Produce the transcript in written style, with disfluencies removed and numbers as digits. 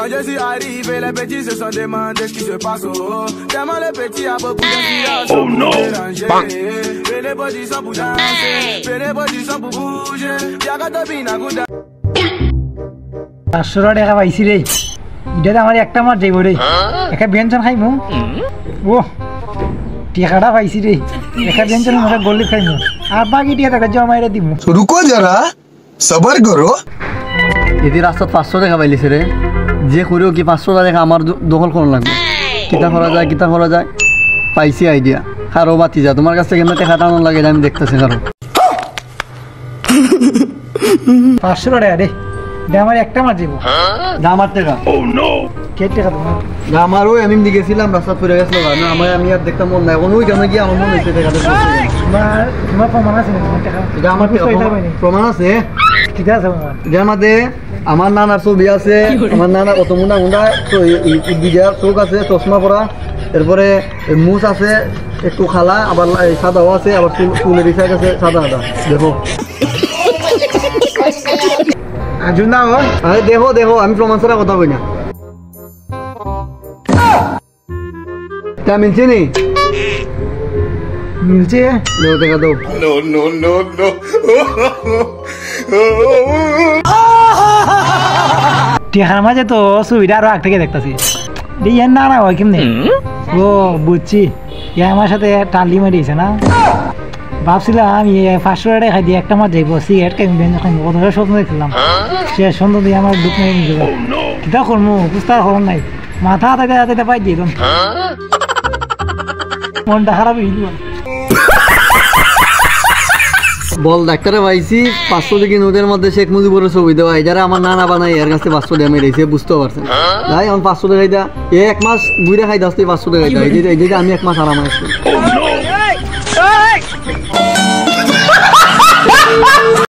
Quand je suis arrivé, les petits se sont demandé ce qui se passe. Tellement les petits a beaucoup d'inspiration pour déranger. Et les petits sont pour danser, et les petits sont pour bouger. Y'a qu'à te bina gouda. 500 টাকা পাইছি রে, এটা আমার একটা মাস যাইব রে, একটা ব্যঞ্জন খাইমু। ও টাকাটা পাইছি রে, একটা ব্যঞ্জন মনে গল্লি খাইমু, আর বাকি টাকা জমাইরে দিমু। রুকো যারা, সবর করো। এদি রাস্তাত 500 টাকা পাইলিছে রে, যে করেও কি 500 টাকা আমার দখল করা লাগবে। কিতা করা যায় পাইছি আইডিয়া। কারো বাতি যা তোমার কাছ থেকে টাকা টানো লাগে আমি দেখতেছি। কারো 500 টাকা রে, আমার একটা মাস যাইব। আমার টাকা কে টাকা তোমার? আমারও আমি গেছিলাম রাস্তা পড়ে গেছিল, আমি আর দেখতাম মন নাই এখন ওইখানে গিয়ে আমার মনে হয়েছে টাকাটা। তোমার প্রমাণ আছে তোমার টাকা? এটা আমার প্রমাণ আছে। ঠিক আছে, এটার মধ্যে আমার নানার ছবি আছে, আমার নানা কত মুন্ডা মুন্ডা বিজার চোখ আছে, চশমা পরা, এরপরে মুছ আছে একটু খালা, আবার সাদাও আছে, আবার চুলের রিসাইজ আছে সাদা সাদা। দেখো দেখো আমি প্রমাণ ছাড়া কথা বই না। তা মিলছে নি? মিলছে। দেখা দাও। টিহার মাঝে তো সুবিধা আরো আগ থেকে দেখতেছি। ইয়ার না হয় কেমনি? ও বুঝছি, ইয়া আমার সাথে টালি মারিয়েছে না। ভাবছিলাম 500 টাকা খাই দিয়ে একটা মাস যাইব, সিগারেট খাইব, কতটা স্বপ্ন দেখছিলাম। সে সুন্দর দিয়ে আমার দুঃখ নিয়ে নিয়ে কিতা করবো বুঝতে খবর নাই, মাথা হাতে পাই দিয়ে মনটা খারাপ হইল। বল ডাক্তারে পাইছি 500 দিকে নোটের মধ্যে শেখ মুজিবুরের ছবি দেওয়া, যারা আমার নানা বানাই এর কাছে 500 টাকা মেরেছে, বুঝতে পারছেন? তাই আমার 500 টাকা দেয়, এক মাস ঘুরে খাই দাস 500 টাকা দেয়, আমি এক মাস আরাম আসছি।